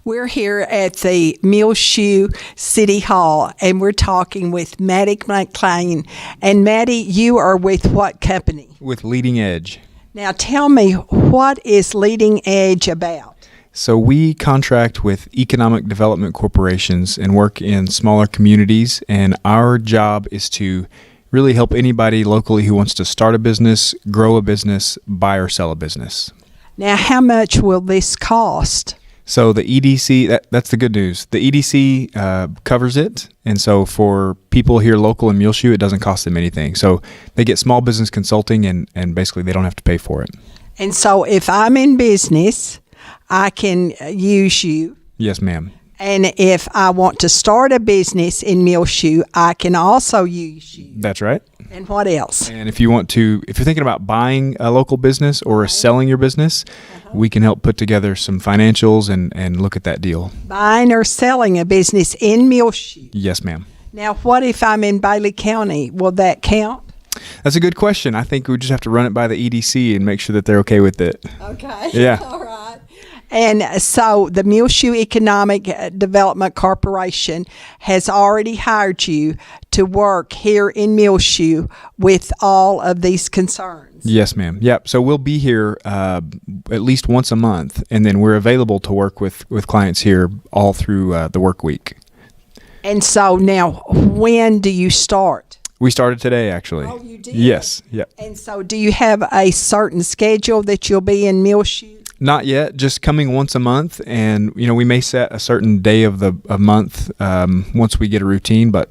We're here at the Muleshoe City Hall, and we're talking with Maddie McLean. And Maddie, you are with what company? With Leading Edge. Now tell me, what is Leading Edge about? So we contract with economic development corporations and work in smaller communities, and our job is to really help anybody locally who wants to start a business, grow a business, buy or sell a business. Now, how much will this cost? So the EDC, that's the good news. The EDC covers it, and so for people here local in Muleshoe, it doesn't cost them anything. So they get small business consulting, and basically they don't have to pay for it. And so if I'm in business, I can use you. Yes, ma'am. And if I want to start a business in Muleshoe, I can also use you. That's right. And what else? And if you're thinking about buying a local business or selling your business, we can help put together some financials and look at that deal. Buying or selling a business in Muleshoe? Yes, ma'am. Now, what if I'm in Bailey County? Will that count? That's a good question. I think we just have to run it by the EDC and make sure that they're okay with it. Okay. Yeah. All right. And so the Muleshoe Economic Development Corporation has already hired you to work here in Muleshoe with all of these concerns. Yes, ma'am. Yep. So we'll be here at least once a month, and then we're available to work with clients here all through the work week. And so now, when do you start? We started today, actually. Oh, you did? Yes. Yep. And so do you have a certain schedule that you'll be in Muleshoe? Not yet, just coming once a month, and we may set a certain day of the month once we get a routine, but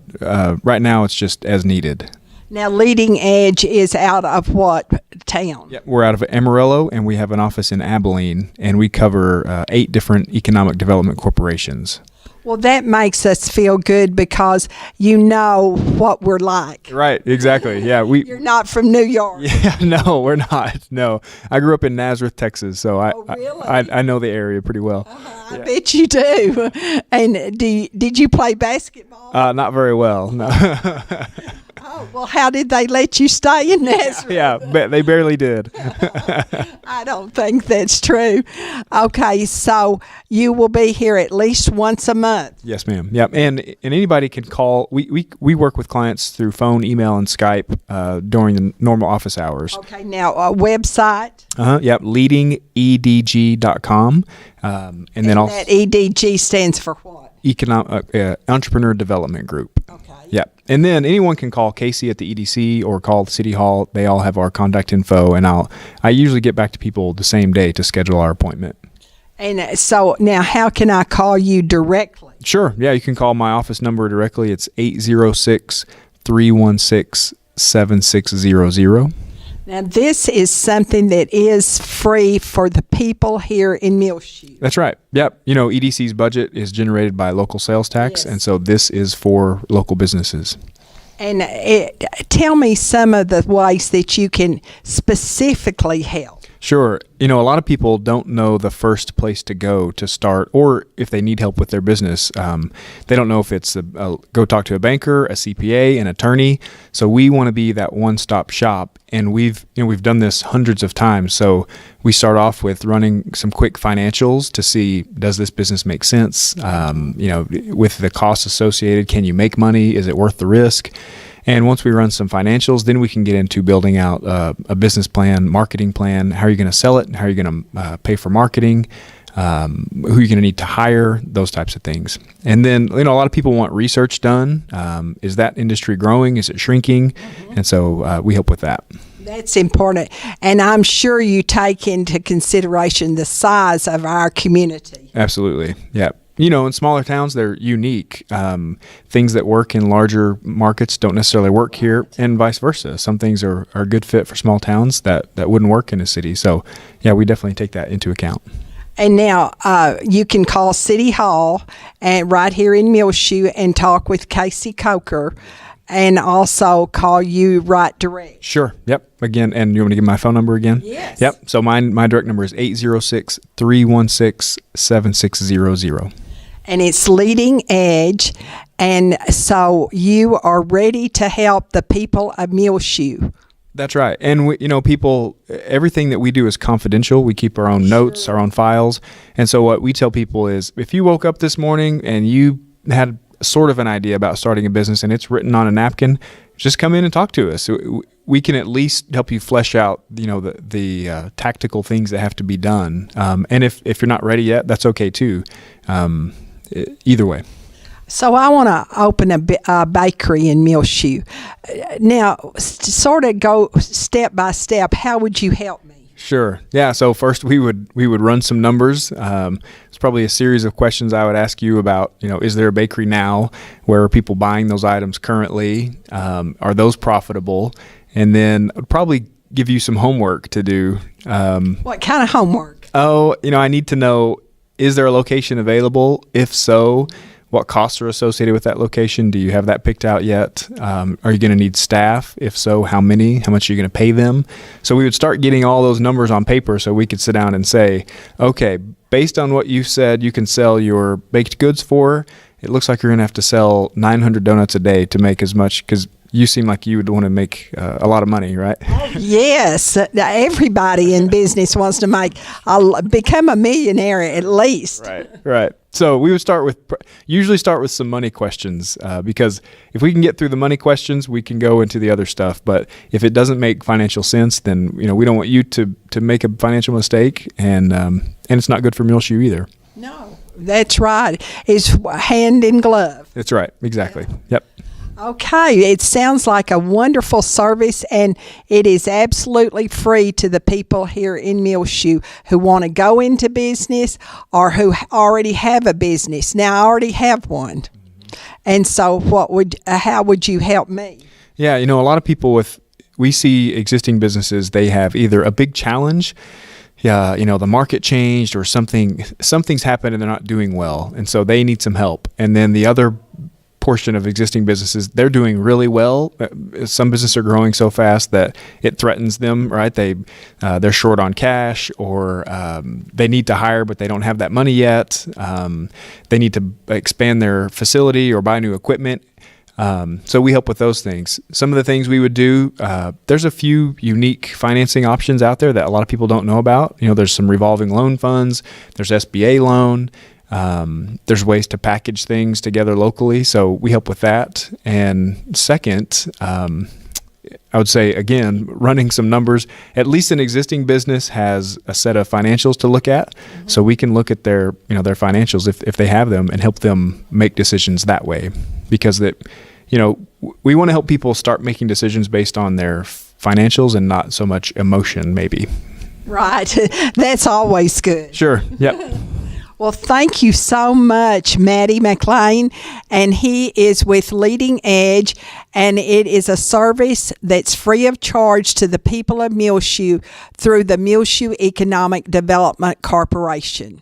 right now it's just as needed. Now, Leading Edge is out of what town? Yeah, we're out of Amarillo, and we have an office in Abilene, and we cover 8 different economic development corporations. Well, that makes us feel good because you know what we're like. Right, exactly. Yeah, You're not from New York. Yeah, no, we're not. No, I grew up in Nazareth, Texas, so really? I know the area pretty well. I bet you do. And did you play basketball? Not very well. No. Oh, well, how did they let you stay in Nazareth? Yeah, they barely did. I don't think that's true. Okay, so you will be here at least once a month. Yes, ma'am. Yep, and anybody can call. We work with clients through phone, email, and Skype during the normal office hours. Okay, now a website. Yep, leadingedg.com, and then also that EDG stands for what? Entrepreneur Development Group. Okay. Yep. And then anyone can call Casey at the EDC or call the City Hall. They all have our contact info, and I usually get back to people the same day to schedule our appointment. And so now how can I call you directly? Sure. Yeah, you can call my office number directly. It's 806-316-7600. Now, this is something that is free for the people here in Muleshoe. That's right. Yep. EDC's budget is generated by local sales tax, Yes. and so this is for local businesses. And tell me some of the ways that you can specifically help. Sure. A lot of people don't know the first place to go to start, or if they need help with their business. They don't know if it's go talk to a banker, a CPA, an attorney. So we want to be that one-stop shop, and we've done this hundreds of times. So we start off with running some quick financials to see, does this business make sense? With the costs associated, can you make money? Is it worth the risk? And once we run some financials, then we can get into building out a business plan, marketing plan. How are you going to sell it? How are you going to pay for marketing? Who are you going to need to hire? Those types of things. And then, a lot of people want research done. Is that industry growing? Is it shrinking? Mm-hmm. And so we help with that. That's important. And I'm sure you take into consideration the size of our community. Absolutely. Yeah. In smaller towns, they're unique. Things that work in larger markets don't necessarily work here, and vice versa. Some things are a good fit for small towns that wouldn't work in a city. So, yeah, we definitely take that into account. And now you can call City Hall and right here in Muleshoe and talk with Casey Coker, and also call you right direct. Sure. Yep. Again, and you want me to give my phone number again? Yes. Yep. So my direct number is 806-316-7600. And it's Leading Edge. And so you are ready to help the people of Muleshoe. That's right. And people, everything that we do is confidential. We keep our own notes, our own files. And so what we tell people is, if you woke up this morning and you had sort of an idea about starting a business and it's written on a napkin, just come in and talk to us. We can at least help you flesh out, the tactical things that have to be done. And if you're not ready yet, that's okay too. Either way. So I want to open a bakery in Muleshoe. Now, sort of go step by step. How would you help me? Sure. Yeah. So first, we would run some numbers. It's probably a series of questions I would ask you about. Is there a bakery now? Where are people buying those items currently? Are those profitable? And then I'd probably give you some homework to do. What kind of homework? Oh, I need to know: is there a location available? If so, what costs are associated with that location? Do you have that picked out yet? Are you going to need staff? If so, how many? How much are you going to pay them? So we would start getting all those numbers on paper so we could sit down and say, okay, based on what you said you can sell your baked goods for, it looks like you're going to have to sell 900 donuts a day to make as much, because you seem like you would want to make a lot of money, right? Yes. Everybody in business wants to become a millionaire at least. Right. So we would usually start with some money questions, because if we can get through the money questions, we can go into the other stuff. But if it doesn't make financial sense, then we don't want you to make a financial mistake, and it's not good for Muleshoe either. No, that's right. It's hand in glove. That's right. Exactly. Yep. Okay, it sounds like a wonderful service, and it is absolutely free to the people here in Muleshoe who want to go into business or who already have a business. Now, I already have one, and so how would you help me? Yeah, a lot of people we see existing businesses, they have either a big challenge, the market changed, or something's happened and they're not doing well, and so they need some help. And then the other portion of existing businesses, they're doing really well. Some businesses are growing so fast that it threatens them, right? They're short on cash, or they need to hire, but they don't have that money yet. They need to expand their facility or buy new equipment. So we help with those things. Some of the things we would do, there's a few unique financing options out there that a lot of people don't know about. There's some revolving loan funds, there's SBA loan. There's ways to package things together locally, so we help with that. And second, I would say, again, running some numbers. At least an existing business has a set of financials to look at, so we can look at their financials if they have them, and help them make decisions that way. Because we want to help people start making decisions based on their financials and not so much emotion, maybe. Right. That's always good. Sure. Yep. Well, thank you so much, Matty McLean, and he is with Leading Edge, and it is a service that's free of charge to the people of Muleshoe through the Muleshoe Economic Development Corporation.